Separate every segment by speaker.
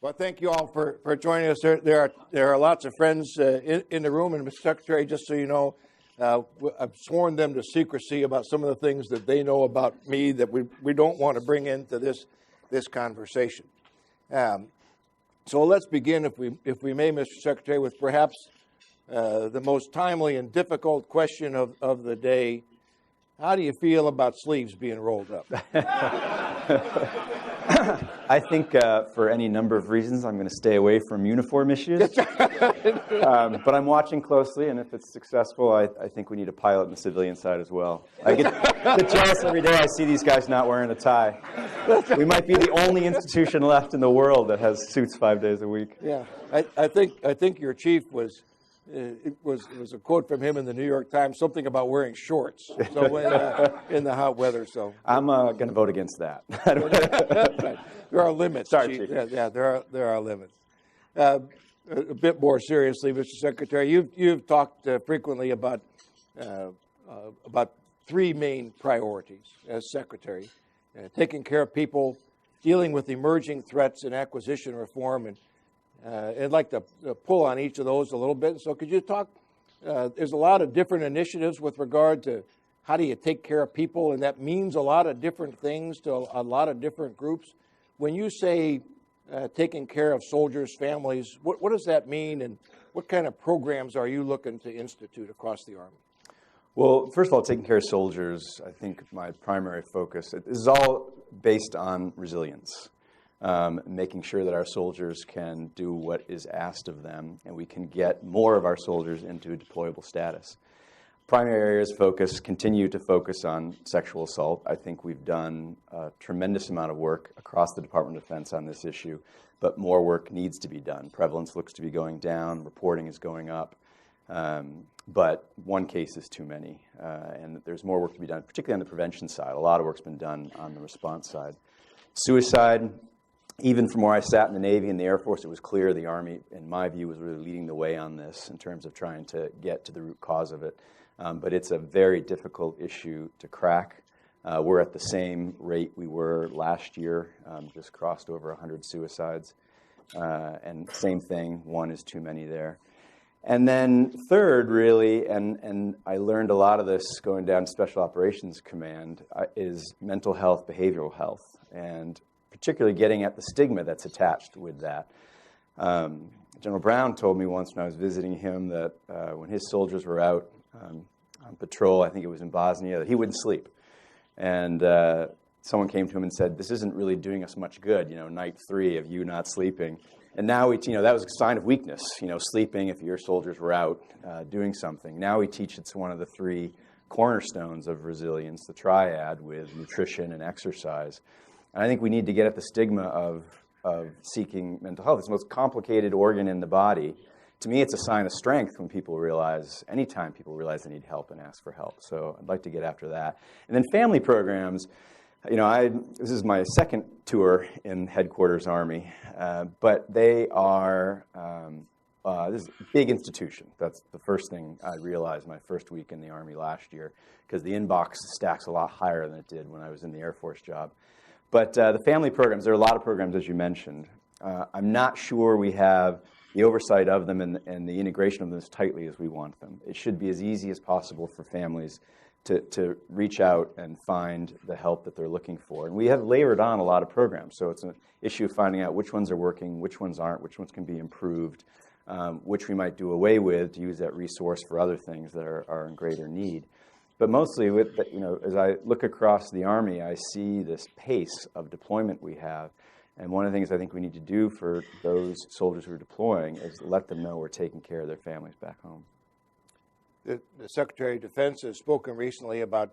Speaker 1: Well, thank you all for joining us. There are lots of friends in the room, and Mr. Secretary, just so you know, I've sworn them to secrecy about some of the things that they know about me that we don't want to bring into this conversation. So let's begin, if we may, Mr. Secretary, with perhaps the most timely and difficult question of the day. How do you feel about sleeves being rolled up?
Speaker 2: I think for any number of reasons, I'm going to stay away from uniform issues. But I'm watching closely, and if it's successful, I think we need a pilot on the civilian side as well. I get jealous every day I see these guys not wearing a tie. We might be the only institution left in the world that has suits 5 days a week.
Speaker 1: Yeah, I think your chief was. It was a quote from him in the New York Times, something about wearing shorts. So in the hot weather. So
Speaker 2: I'm going to vote against that.
Speaker 1: Right. There are limits.
Speaker 2: Sorry, Chief.
Speaker 1: Yeah, there are limits. A bit more seriously, Mr. Secretary, you've talked frequently about three main priorities as Secretary: taking care of people, dealing with emerging threats, and acquisition reform. And I'd like to pull on each of those a little bit. So could you talk, there's a lot of different initiatives with regard to how do you take care of people, and that means a lot of different things to a lot of different groups. When you say taking care of soldiers' families, what does that mean, and what kind of programs are you looking to institute across the Army?
Speaker 2: Well, first of all, taking care of soldiers, I think my primary focus is all based on resilience. Making sure that our soldiers can do what is asked of them, and we can get more of our soldiers into a deployable status. Primary areas continue to focus on sexual assault. I think we've done a tremendous amount of work across the Department of Defense on this issue, but more work needs to be done. Prevalence looks to be going down, reporting is going up, but one case is too many, and there's more work to be done, particularly on the prevention side. A lot of work's been done on the response side. Suicide. Even from where I sat in the Navy and the Air Force, it was clear the Army, in my view, was really leading the way on this in terms of trying to get to the root cause of it. But it's a very difficult issue to crack. We're at the same rate we were last year, just crossed over 100 suicides. And same thing, one is too many there. And then third, really, and I learned a lot of this going down to Special Operations Command, is mental health, behavioral health, and particularly getting at the stigma that's attached with that. General Brown told me once when I was visiting him that when his soldiers were out on patrol, I think it was in Bosnia, that he wouldn't sleep. And someone came to him and said, "This isn't really doing us much good, night 3 of you not sleeping." And now that was a sign of weakness, sleeping if your soldiers were out doing something. Now we teach it's one of the 3 cornerstones of resilience, the triad with nutrition and exercise. And I think we need to get at the stigma of seeking mental health. It's the most complicated organ in the body. To me, it's a sign of strength when anytime people realize they need help and ask for help. So I'd like to get after that. And then family programs, this is my second tour in Headquarters Army, but they are, this is a big institution. That's the first thing I realized my first week in the Army last year, because the inbox stacks a lot higher than it did when I was in the Air Force job. But the family programs, there are a lot of programs, as you mentioned. I'm not sure we have the oversight of them and the integration of them as tightly as we want them. It should be as easy as possible for families to reach out and find the help that they're looking for. And we have layered on a lot of programs, so it's an issue of finding out which ones are working, which ones aren't, which ones can be improved, which we might do away with to use that resource for other things that are in greater need. But mostly, as I look across the Army, I see this pace of deployment we have. And one of the things I think we need to do for those soldiers who are deploying is let them know we're taking care of their families back home.
Speaker 1: The Secretary of Defense has spoken recently about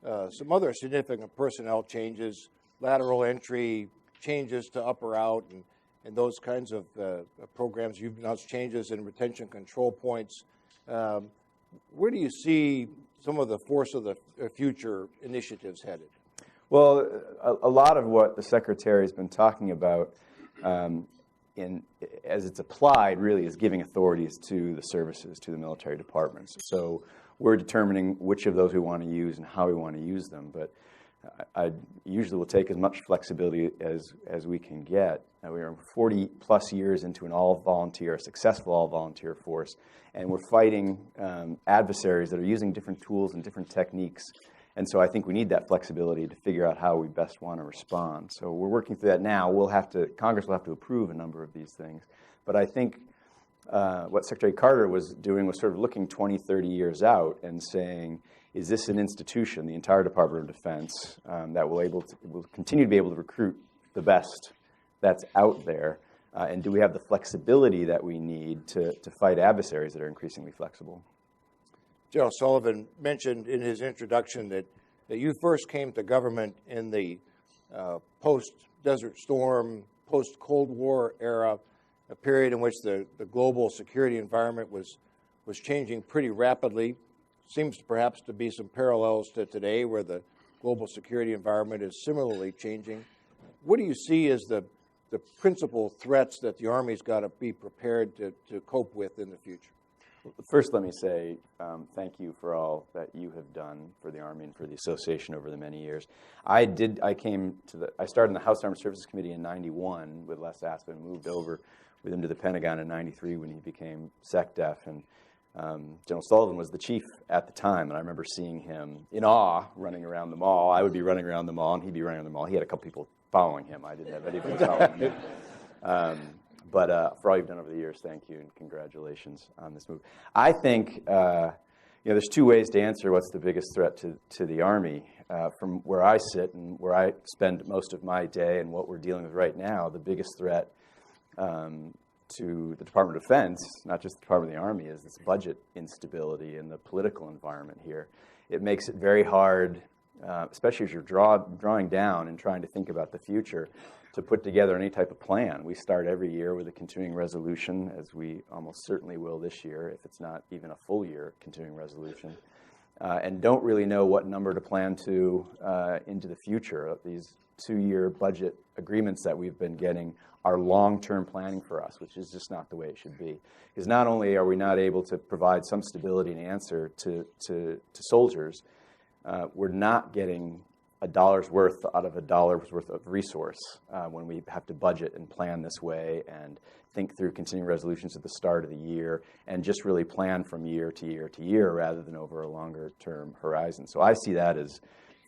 Speaker 1: some other significant personnel changes, lateral entry, changes to up or out, and those kinds of programs. You've announced changes in retention control points. Where do you see some of the force of the future initiatives headed?
Speaker 2: Well, a lot of what the Secretary has been talking about as it's applied really is giving authorities to the services, to the military departments. So we're determining which of those we want to use and how we want to use them. But I usually will take as much flexibility as we can get. We are 40 plus years into an all-volunteer, successful all-volunteer force, and we're fighting adversaries that are using different tools and different techniques. And so I think we need that flexibility to figure out how we best want to respond. So we're working through that now. Congress will have to approve a number of these things. But I think what Secretary Carter was doing was sort of looking 20, 30 years out and saying, is this an institution, the entire Department of Defense, that will continue to be able to recruit the best that's out there? And do we have the flexibility that we need to fight adversaries that are increasingly flexible?
Speaker 1: General Sullivan mentioned in his introduction that you first came to government in the post-Desert Storm, post-Cold War era, a period in which the global security environment was changing pretty rapidly. Seems perhaps to be some parallels to today where the global security environment is similarly changing. What do you see as the principal threats that the Army's got to be prepared to cope with in the future?
Speaker 2: First, let me say thank you for all that you have done for the Army and for the association over the many years. I started in the House Armed Services Committee in '91 with Les Aspin, moved over with him to the Pentagon in '93 when he became SecDef, and General Sullivan was the chief at the time, and I remember seeing him in awe running around the mall. I would be running around the mall, and he'd be running around the mall. He had a couple people following him. I didn't have anybody following him. But for all you've done over the years, thank you and congratulations on this move. I think there's two ways to answer what's the biggest threat to the Army. From where I sit and where I spend most of my day and what we're dealing with right now, the biggest threat to the Department of Defense, not just the Department of the Army, is this budget instability in the political environment here. It makes it very hard, especially as you're drawing down and trying to think about the future, to put together any type of plan. We start every year with a continuing resolution, as we almost certainly will this year, if it's not even a full year continuing resolution, and don't really know what number to plan to into the future. These 2-year budget agreements that we've been getting are long-term planning for us, which is just not the way it should be. Because not only are we not able to provide some stability and answer to soldiers, we're not getting a dollar's worth out of a dollar's worth of resource when we have to budget and plan this way and think through continuing resolutions at the start of the year and just really plan from year to year to year rather than over a longer-term horizon. So I see that as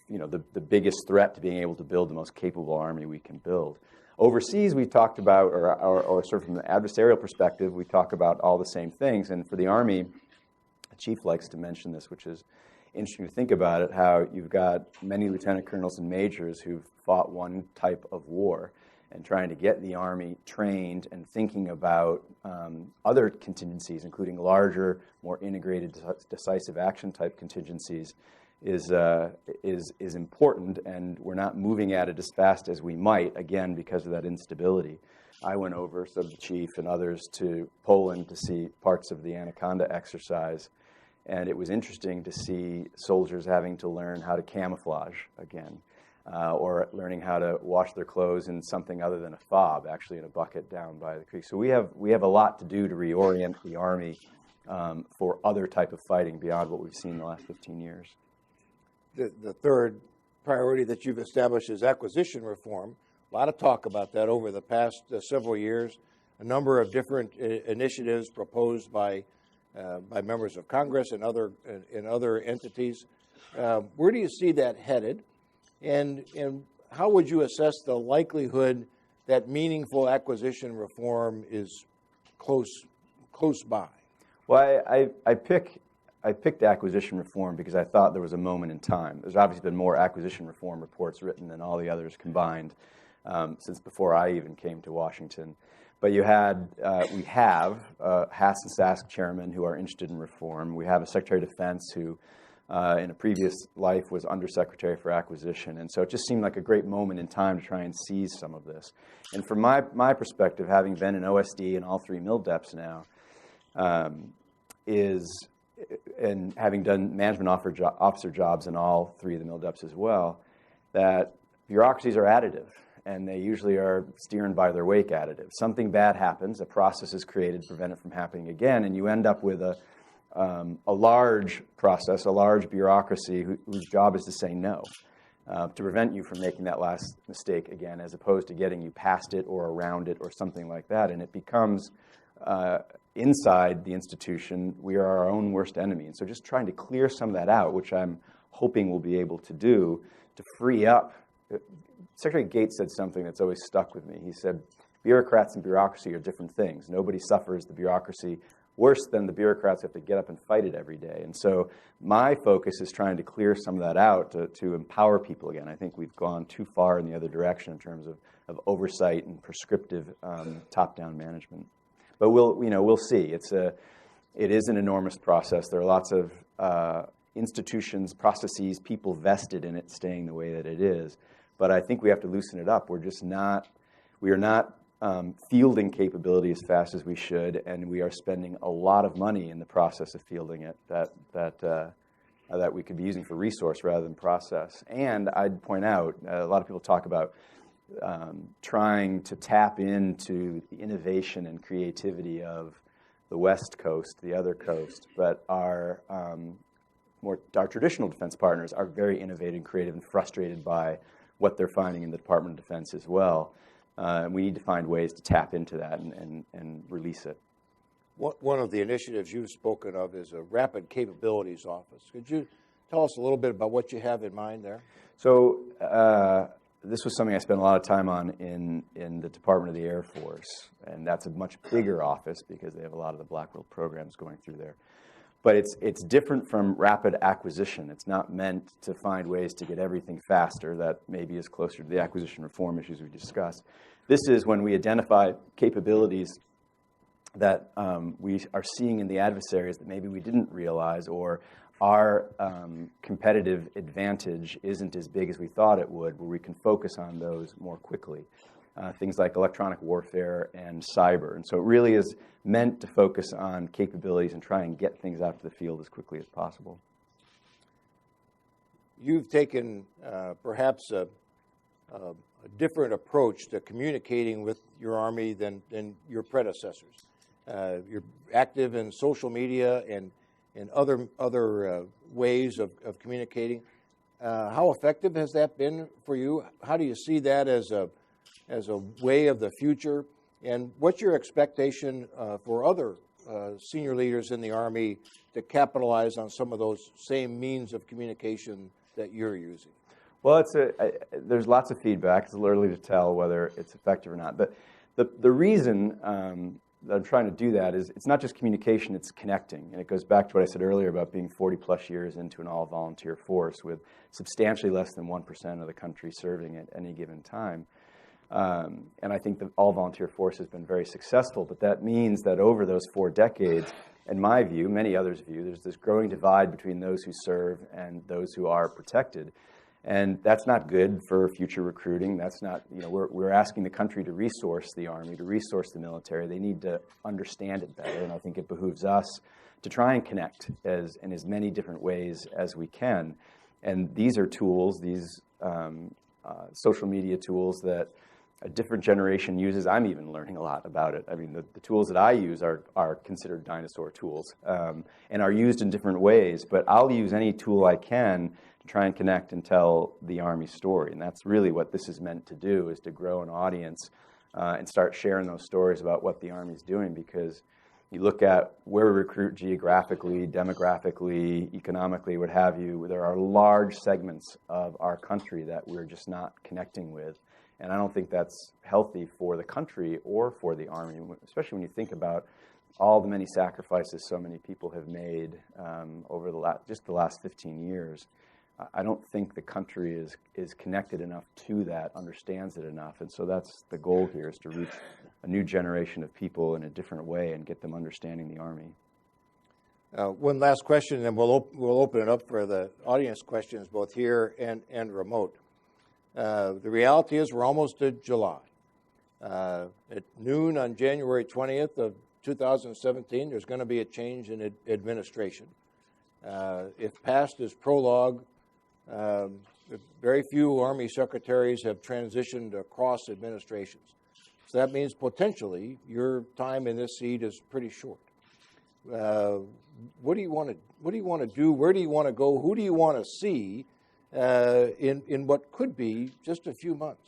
Speaker 2: the biggest threat to being able to build the most capable Army we can build. Overseas, we talked about, or sort of from the adversarial perspective, we talk about all the same things. And for the Army, the chief likes to mention this, which is interesting to think about it, how you've got many lieutenant colonels and majors who've fought one type of war and trying to get the Army trained and thinking about other contingencies, including larger, more integrated, decisive action type contingencies, is important, and we're not moving at it as fast as we might, again, because of that instability. I went over, so did the chief and others, to Poland to see parts of the Anaconda exercise, and it was interesting to see soldiers having to learn how to camouflage again, or learning how to wash their clothes in something other than a fob, actually in a bucket down by the creek. So we have a lot to do to reorient the Army for other type of fighting beyond what we've seen in the last 15 years.
Speaker 1: The third priority that you've established is acquisition reform. A lot of talk about that over the past several years. A number of different initiatives proposed by members of Congress and other entities. Where do you see that headed? And how would you assess the likelihood that meaningful acquisition reform is close by?
Speaker 2: Well, I picked acquisition reform because I thought there was a moment in time. There's obviously been more acquisition reform reports written than all the others combined since before I even came to Washington. But we have Hass and Sask chairmen who are interested in reform. We have a Secretary of Defense who, in a previous life, was Undersecretary for Acquisition. And so it just seemed like a great moment in time to try and seize some of this. And from my perspective, having been an OSD in all 3 MILDEPs now, and having done management officer jobs in all 3 of the MILDEPs as well, that bureaucracies are additive, and they usually are steering by their wake additive. Something bad happens, a process is created to prevent it from happening again, and you end up with a large process, a large bureaucracy whose job is to say no. to prevent you from making that last mistake again, as opposed to getting you past it or around it or something like that. And it becomes, inside the institution, we are our own worst enemy. And so just trying to clear some of that out, which I'm hoping we'll be able to do, to free up. Secretary Gates said something that's always stuck with me. He said, bureaucrats and bureaucracy are different things. Nobody suffers the bureaucracy worse than the bureaucrats who have to get up and fight it every day. And so my focus is trying to clear some of that out to empower people again. I think we've gone too far in the other direction in terms of oversight and prescriptive top-down management. But we'll see. It is an enormous process. There are lots of institutions, processes, people vested in it staying the way that it is. But I think we have to loosen it up. We are not fielding capability as fast as we should, and we are spending a lot of money in the process of fielding it that we could be using for resource rather than process. And I'd point out, a lot of people talk about trying to tap into the innovation and creativity of the West Coast, the other coast, but our traditional defense partners are very innovative and creative and frustrated by what they're finding in the Department of Defense as well. We need to find ways to tap into that and release it.
Speaker 1: One of the initiatives you've spoken of is a Rapid Capabilities Office. Could you tell us a little bit about what you have in mind there?
Speaker 2: So this was something I spent a lot of time on in the Department of the Air Force, and that's a much bigger office because they have a lot of the Blackwell programs going through there. But it's different from rapid acquisition. It's not meant to find ways to get everything faster. That maybe is closer to the acquisition reform issues we discussed. This is when we identify capabilities that we are seeing in the adversaries that maybe we didn't realize, or our competitive advantage isn't as big as we thought it would, where we can focus on those more quickly. Things like electronic warfare and cyber. And so it really is meant to focus on capabilities and try and get things out to the field as quickly as possible.
Speaker 1: You've taken perhaps a different approach to communicating with your Army than your predecessors. You're active in social media and other ways of communicating. How effective has that been for you? How do you see that as a way of the future? And what's your expectation for other senior leaders in the Army to capitalize on some of those same means of communication that you're using?
Speaker 2: Well, there's lots of feedback. It's a little early to tell whether it's effective or not. But the reason that I'm trying to do that is it's not just communication, it's connecting. And it goes back to what I said earlier about being 40-plus years into an all-volunteer force with substantially less than 1% of the country serving at any given time. And I think the all-volunteer force has been very successful, but that means that over those 4 decades, in my view, many others' view, there's this growing divide between those who serve and those who are protected. And that's not good for future recruiting. That's not, we're asking the country to resource the Army, to resource the military. They need to understand it better, and I think it behooves us to try and connect in as many different ways as we can. And these are tools, these social media tools that a different generation uses. I'm even learning a lot about it. I mean, the tools that I use are considered dinosaur tools and are used in different ways, but I'll use any tool I can to try and connect and tell the Army story. And that's really what this is meant to do, is to grow an audience and start sharing those stories about what the Army is doing, because you look at where we recruit geographically, demographically, economically, what have you, there are large segments of our country that we're just not connecting with. And I don't think that's healthy for the country or for the Army, especially when you think about all the many sacrifices so many people have made over the last 15 years. I don't think the country is connected enough to that, understands it enough. And so that's the goal here, is to reach a new generation of people in a different way and get them understanding the Army.
Speaker 1: One last question, and then we'll open it up for the audience questions, both here and remote. The reality is we're almost to July. At noon on January 20th of 2017, there's going to be a change in administration. If past is prologue, very few Army secretaries have transitioned across administrations. So that means potentially your time in this seat is pretty short. What do you want to do? Where do you want to go? Who do you want to see in what could be just a few months?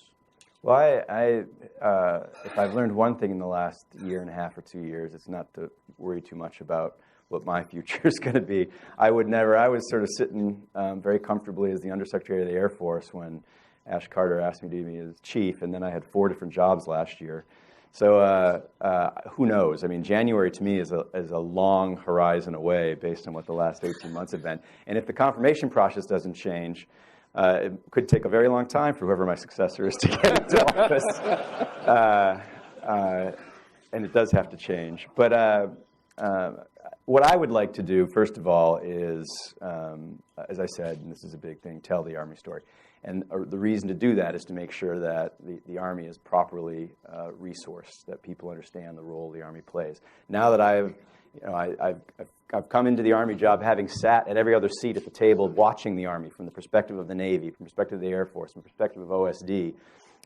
Speaker 2: Well, if I've learned one thing in the last year and a half or 2 years, it's not to worry too much about what my future is going to be. I was sort of sitting very comfortably as the Undersecretary of the Air Force when Ash Carter asked me to be his chief, and then I had 4 different jobs last year. So who knows? I mean, January to me is a long horizon away based on what the last 18 months have been. And if the confirmation process doesn't change, it could take a very long time for whoever my successor is to get into office. And it does have to change. But what I would like to do, first of all, is, as I said, and this is a big thing, tell the Army story. And the reason to do that is to make sure that the Army is properly resourced, that people understand the role the Army plays. Now that I've come into the Army job having sat at every other seat at the table watching the Army from the perspective of the Navy, from the perspective of the Air Force, from the perspective of OSD,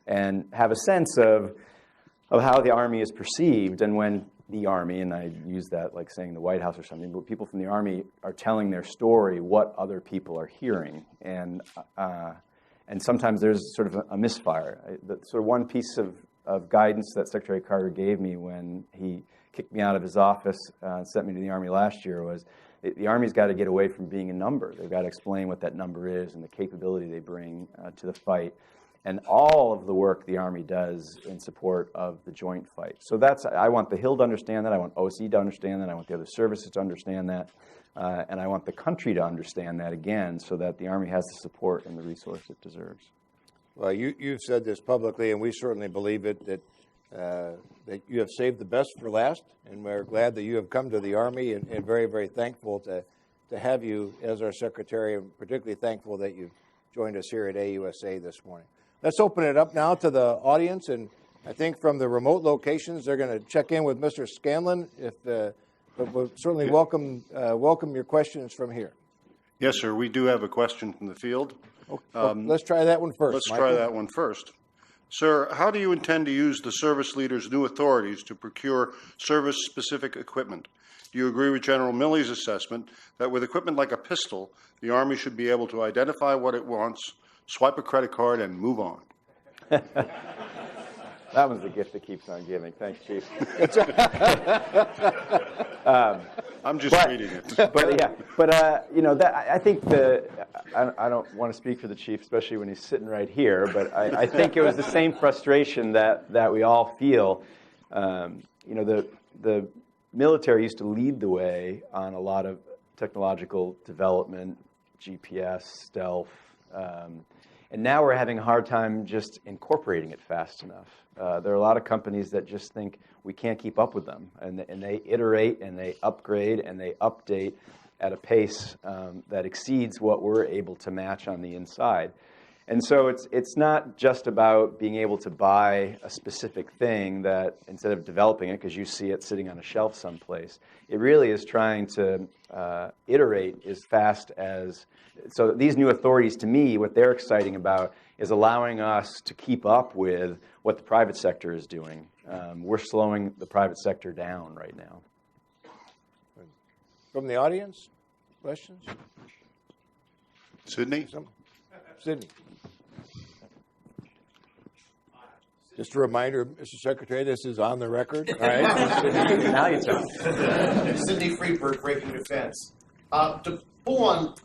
Speaker 2: and have a sense of how the Army is perceived. And when the Army, and I use that like saying the White House or something, but people from the Army are telling their story, what other people are hearing. And sometimes there's sort of a misfire. Sort of one piece of guidance that Secretary Carter gave me when he kicked me out of his office and sent me to the Army last year was the Army's got to get away from being a number. They've got to explain what that number is and the capability they bring to the fight, and all of the work the Army does in support of the joint fight. So I want the Hill to understand that. I want OSE to understand that. I want the other services to understand that. And I want the country to understand that again, so that the Army has the support and the resource it deserves.
Speaker 1: Well, you've said this publicly, and we certainly believe it, that you have saved the best for last, and we're glad that you have come to the Army, and very, very thankful to have you as our Secretary, and particularly thankful that you've joined us here at AUSA this morning. Let's open it up now to the audience, and I think from the remote locations, they're going to check in with Mr. Scanlon, but we'll certainly welcome your questions from here.
Speaker 3: Yes, sir. We do have a question from the field.
Speaker 1: Let's try that one first.
Speaker 3: Let's
Speaker 1: Michael.
Speaker 3: try that one first. Sir, how do you intend to use the service leaders' new authorities to procure service-specific equipment? Do you agree with General Milley's assessment that with equipment like a pistol, the Army should be able to identify what it wants, swipe a credit card, and move on?
Speaker 2: That one's the gift that keeps on giving. Thanks, Chief.
Speaker 3: I'm just reading it.
Speaker 2: I think I don't want to speak for the Chief, especially when he's sitting right here, but I think it was the same frustration that we all feel. The military used to lead the way on a lot of technological development, GPS, stealth, and now we're having a hard time just incorporating it fast enough. There are a lot of companies that just think we can't keep up with them, and they iterate and they upgrade and they update at a pace that exceeds what we're able to match on the inside. And so it's not just about being able to buy a specific thing that instead of developing it because you see it sitting on a shelf someplace, it really is trying to iterate as fast as. So these new authorities, to me, what they're exciting about is allowing us to keep up with what the private sector is doing. We're slowing the private sector down right now.
Speaker 1: From the audience, questions?
Speaker 3: Sydney?
Speaker 1: Sydney. Just a reminder, Mr. Secretary, this is on the record. All right.
Speaker 2: Now you tell.
Speaker 4: Sidney Freeberg, Breaking Defense. To pull on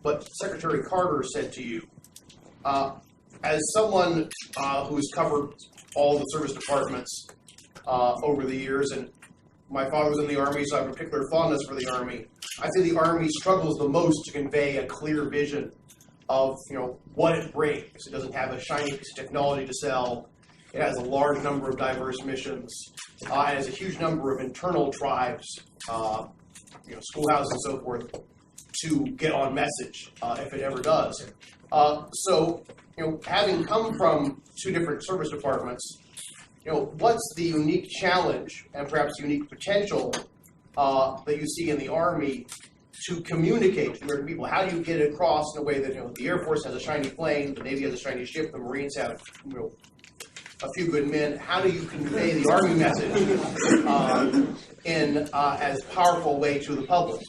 Speaker 4: what Secretary Carter said to you, as someone who's covered all the service departments over the years, and my father was in the Army, so I have a particular fondness for the Army. I say the Army struggles the most to convey a clear vision of what it brings. It doesn't have a shiny piece of technology to sell. It has a large number of diverse missions. It has a huge number of internal tribes, schoolhouses and so forth, to get on message if it ever does. So, having come from two different service departments, what's the unique challenge and perhaps unique potential that you see in the Army to communicate to American people? How do you get it across in a way that the Air Force has a shiny plane, the Navy has a shiny ship, the Marines have a few good men? How do you convey the Army message in as powerful a way to the public?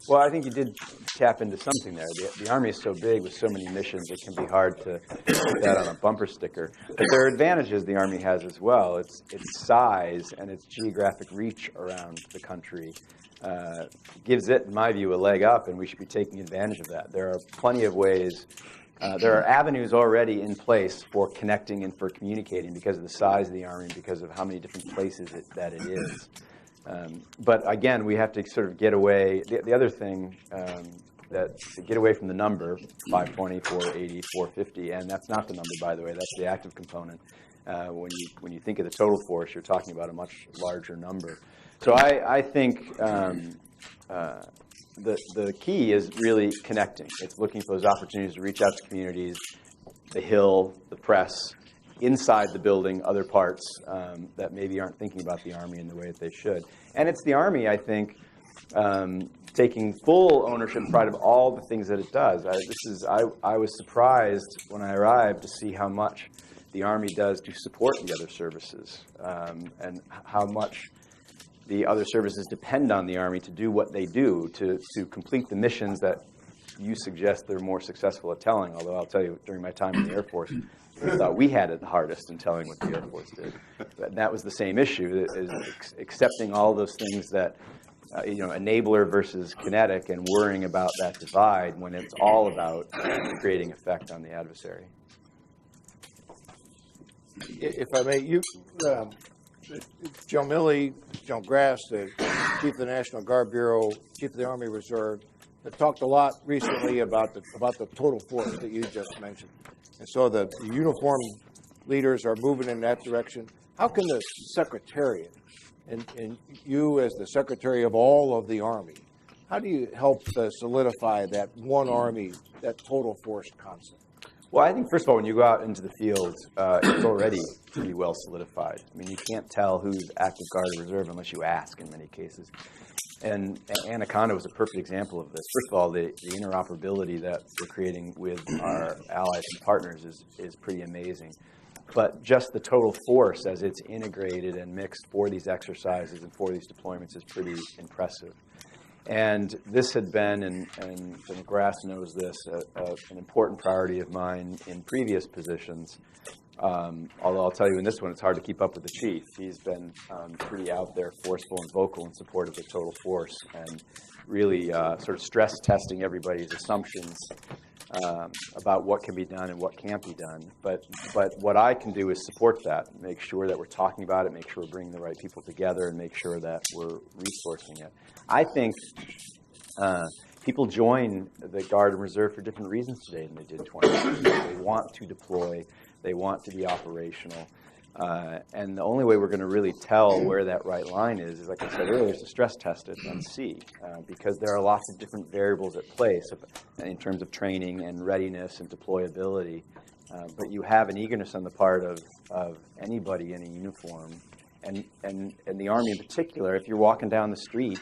Speaker 2: Well, I think you did tap into something there. The Army is so big with so many missions, it can be hard to put that on a bumper sticker. But there are advantages the Army has as well. Its size and its geographic reach around the country gives it, in my view, a leg up, and we should be taking advantage of that. There are plenty of ways. There are avenues already in place for connecting and for communicating because of the size of the Army, because of how many different places that it is. But again, we have to sort of get away. The other thing, that to get away from the number, 520, 480, 450, and that's not the number, by the way, that's the active component. When you think of the total force, you're talking about a much larger number. So I think the key is really connecting. It's looking for those opportunities to reach out to communities, the Hill, the press, inside the building, other parts that maybe aren't thinking about the Army in the way that they should. And it's the Army, I think, taking full ownership and pride of all the things that it does. I was surprised when I arrived to see how much the Army does to support the other services and how much the other services depend on the Army to do what they do, to complete the missions that you suggest they're more successful at telling. Although I'll tell you, during my time in the Air Force, I thought we had it the hardest in telling what the Air Force did. But that was the same issue, is accepting all those things that, enabler versus kinetic, and worrying about that divide when it's all about creating effect on the adversary.
Speaker 1: If I may, Joe Milley, Joe Grass, the Chief of the National Guard Bureau, Chief of the Army Reserve, have talked a lot recently about the total force that you just mentioned. And so the uniform leaders are moving in that direction. How can the Secretariat, and you as the Secretary of all of the Army, how do you help solidify that one Army, that total force concept?
Speaker 2: Well, I think, first of all, when you go out into the field, it's already pretty well solidified. I mean, you can't tell who's active guard or reserve unless you ask in many cases. And Anaconda was a perfect example of this. First of all, the interoperability that we're creating with our allies and partners is pretty amazing. But just the total force as it's integrated and mixed for these exercises and for these deployments is pretty impressive. And this had been, and Grass knows this, an important priority of mine in previous positions. Although I'll tell you, in this one, it's hard to keep up with the chief. He's been pretty out there, forceful and vocal in support of the total force, and really sort of stress testing everybody's assumptions about what can be done and what can't be done. But what I can do is support that, make sure that we're talking about it, make sure we're bringing the right people together, and make sure that we're resourcing it. I think people join the Guard and Reserve for different reasons today than they did 20 years ago. They want to deploy. They want to be operational. And the only way we're going to really tell where that right line is like I said earlier, is to stress test it and see. Because there are lots of different variables at play in terms of training and readiness and deployability. But you have an eagerness on the part of anybody in a uniform. And the Army in particular, if you're walking down the street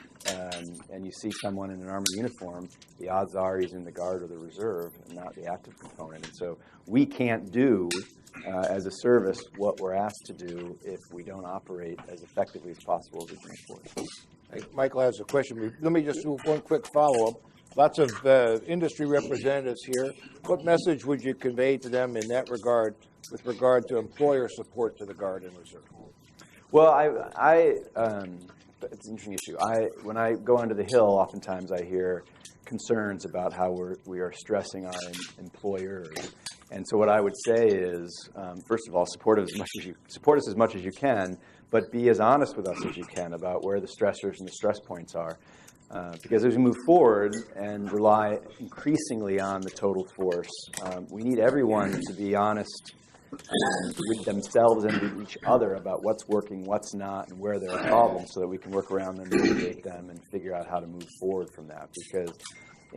Speaker 2: and you see someone in an Army uniform, the odds are he's in the Guard or the Reserve and not the active component. And so we can't do, as a service, what we're asked to do if we don't operate as effectively as possible as a joint force.
Speaker 1: Hey, Michael has a question. Let me just do one quick follow-up. Lots of industry representatives here. What message would you convey to them in that regard with regard to employer support to the Guard and Reserve?
Speaker 2: Well, it's an interesting issue. When I go onto the Hill, oftentimes I hear concerns about how we are stressing our employers. And so what I would say is, first of all, support us as much as you can, but be as honest with us as you can about where the stressors and the stress points are. Because as we move forward and rely increasingly on the total force, we need everyone to be honest with themselves and with each other about what's working, what's not, and where there are problems so that we can work around them, mitigate them, and figure out how to move forward from that. Because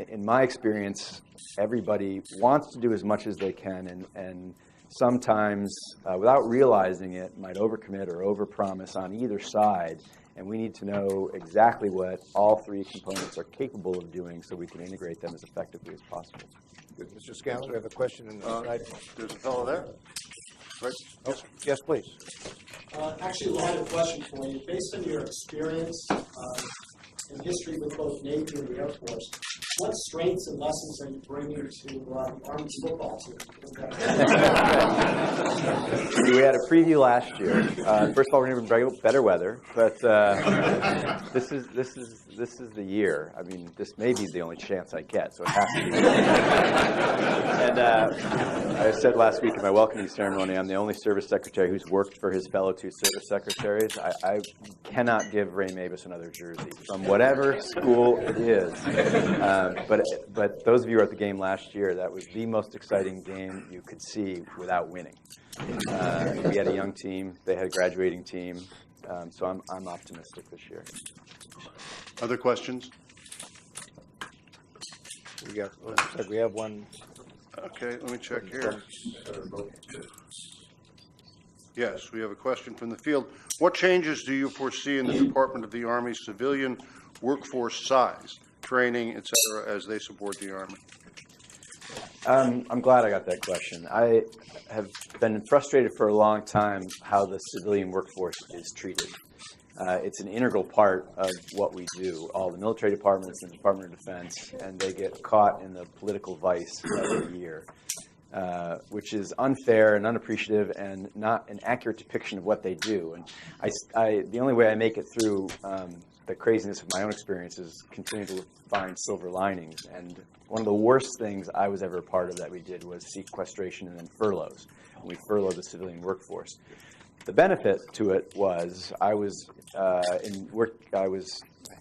Speaker 2: in my experience, everybody wants to do as much as they can, and sometimes, without realizing it, might overcommit or overpromise on either side. And we need to know exactly what all three components are capable of doing so we can integrate them as effectively as possible.
Speaker 1: Good. Mr. Scanlon, we have a question in the slide.
Speaker 3: There's a fellow there. Right.
Speaker 1: Oh, yes, please.
Speaker 5: Actually, I had a question for you. Based on your experience and history with both Navy and the Air Force, What strengths and lessons are you bringing to Army's football team?
Speaker 2: We had a preview last year. First of all, we're going to bring better weather, but this is the year. I mean, this may be the only chance I get, so it has to be. And I said last week in my welcoming ceremony, I'm the only service secretary who's worked for his fellow two service secretaries. I cannot give Ray Mabus another jersey from whatever school it is. But those of you who were at the game last year, that was the most exciting game you could see without winning. We had a young team. They had a graduating team. So I'm optimistic this year.
Speaker 3: Other questions?
Speaker 1: Looks like we have one.
Speaker 3: Okay, let me check here. Yes, we have a question from the field. What changes do you foresee in the Department of the Army's civilian workforce size, training, et cetera, as they support the Army?
Speaker 2: I'm glad I got that question. I have been frustrated for a long time how the civilian workforce is treated. It's an integral part of what we do. All the military departments and the Department of Defense, and they get caught in the political vice every year, which is unfair and unappreciative and not an accurate depiction of what they do. And the only way I make it through the craziness of my own experience is continue to find silver linings. And one of the worst things I was ever a part of that we did was sequestration and then furloughs. We furloughed the civilian workforce. The benefit to it was I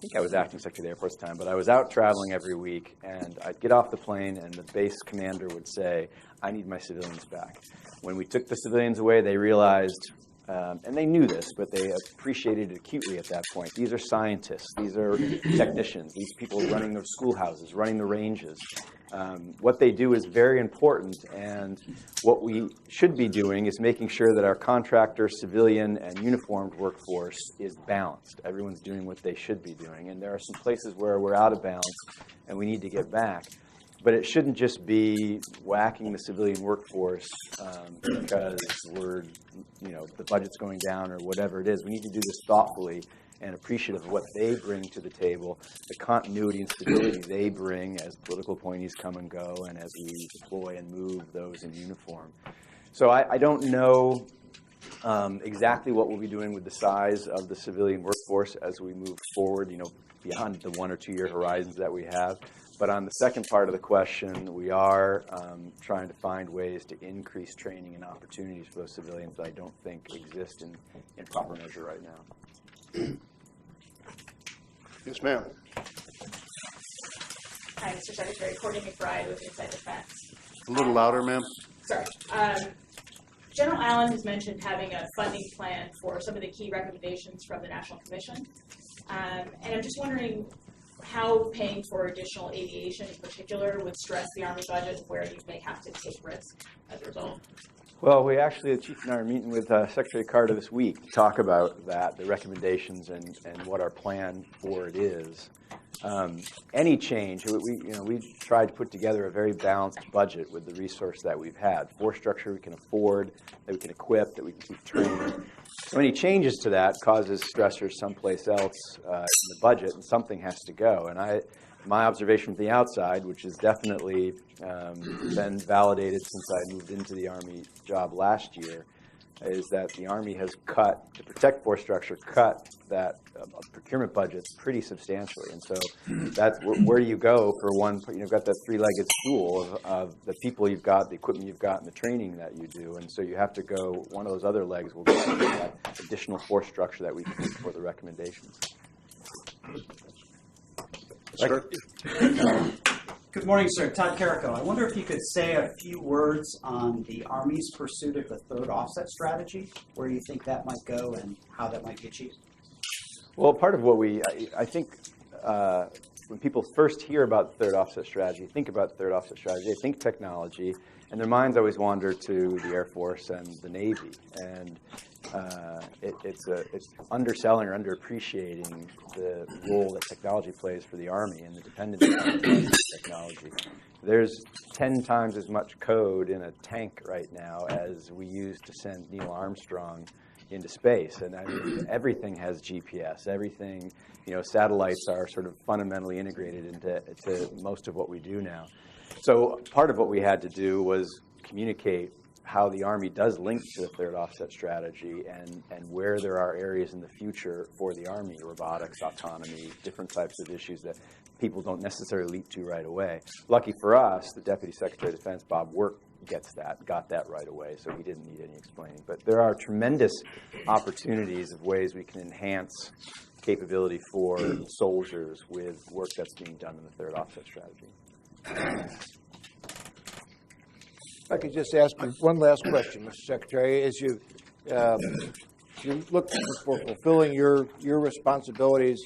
Speaker 2: think I was acting secretary of the Air Force at the time, but I was out traveling every week, and I'd get off the plane, and the base commander would say, I need my civilians back. When we took the civilians away, they realized, and they knew this, but they appreciated it acutely at that point. These are scientists. These are technicians. These people running the schoolhouses, running the ranges. What they do is very important, and what we should be doing is making sure that our contractor, civilian, and uniformed workforce is balanced. Everyone's doing what they should be doing, and there are some places where we're out of balance, and we need to get back. But it shouldn't just be whacking the civilian workforce because the budget's going down or whatever it is. We need to do this thoughtfully and appreciative of what they bring to the table, the continuity and stability they bring as political appointees come and go and as we deploy and move those in uniform. So I don't know exactly what we'll be doing with the size of the civilian workforce as we move forward, beyond the 1 or 2 year horizons that we have. But on the second part of the question, we are trying to find ways to increase training and opportunities for those civilians that I don't think exist in proper measure right now.
Speaker 3: Yes, ma'am.
Speaker 6: Hi, Mr. Secretary. Courtney McBride with Inside Defense.
Speaker 3: A little louder, ma'am.
Speaker 6: Sorry. General Allen has mentioned having a funding plan for some of the key recommendations from the National Commission. And I'm just wondering how paying for additional aviation in particular would stress the Army budget, where you may have to take risk as a result.
Speaker 2: Well, the Chief and I are meeting with Secretary Carter this week to talk about that, the recommendations and what our plan for it is. Any change, we've tried to put together a very balanced budget with the resource that we've had. Force structure we can afford, that we can equip, that we can keep training. So any changes to that causes stressors someplace else in the budget, and something has to go. And my observation from the outside, which has definitely been validated since I moved into the Army job last year, is that the Army has to protect force structure, cut that procurement budgets pretty substantially. And so that's where do you go for one? You've got that three-legged stool of the people you've got, the equipment you've got, and the training that you do. And so you have to go, one of those other legs will go to that additional force structure that we need for the recommendations.
Speaker 3: Sir?
Speaker 7: Good morning, sir. Todd Carrico. I wonder if you could say a few words on the Army's pursuit of the third offset strategy, where you think that might go and how that might be achieved.
Speaker 2: Well, part of what I think when people first hear about the third offset strategy, think about the third offset strategy, they think technology, and their minds always wander to the Air Force and the Navy. And it's underselling or underappreciating the role that technology plays for the Army and the dependency on technology. There's 10 times as much code in a tank right now as we used to send Neil Armstrong into space. And I mean, everything has GPS. Everything, satellites are sort of fundamentally integrated into most of what we do now. So part of what we had to do was communicate how the Army does link to the third offset strategy and where there are areas in the future for the Army, robotics, autonomy, different types of issues that people don't necessarily leap to right away. Lucky for us, the Deputy Secretary of Defense, Bob Work, got that right away, so he didn't need any explaining. But there are tremendous opportunities of ways we can enhance capability for soldiers with work that's being done in the third offset strategy.
Speaker 1: If I could just ask you one last question, Mr. Secretary. As you look for fulfilling your responsibilities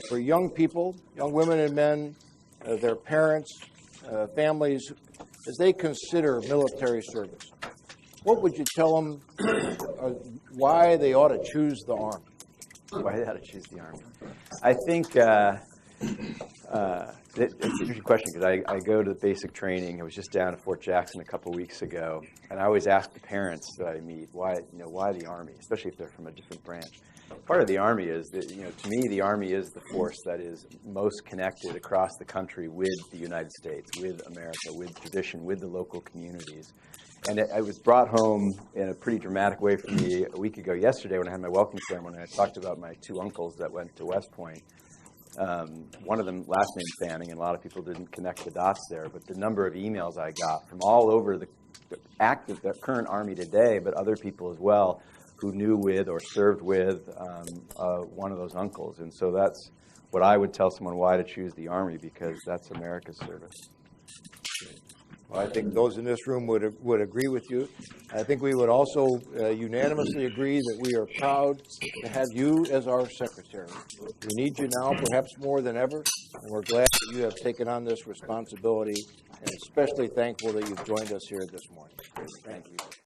Speaker 1: for young people, young women and men, their parents, families, as they consider military service, what would you tell them why they ought to choose the Army?
Speaker 2: Why they ought to choose the Army? I think it's an interesting question because I go to the basic training. I was just down at Fort Jackson a couple weeks ago, and I always ask the parents that I meet why the Army, especially if they're from a different branch. Part of the Army is that, to me, the Army is the force that is most connected across the country with the United States, with America, with tradition, with the local communities. And it was brought home in a pretty dramatic way for me a week ago yesterday when I had my welcome ceremony. I talked about my two uncles that went to West Point. One of them, last name Fanning, and a lot of people didn't connect the dots there, but the number of emails I got from all over the current Army today, but other people as well, who knew with or served with one of those uncles. And so that's what I would tell someone why to choose the Army, because that's America's service.
Speaker 1: Well, I think those in this room would agree with you. I think we would also unanimously agree that we are proud to have you as our secretary. We need you now perhaps more than ever, and we're glad that you have taken on this responsibility, and especially thankful that you've joined us here this morning. Thank you.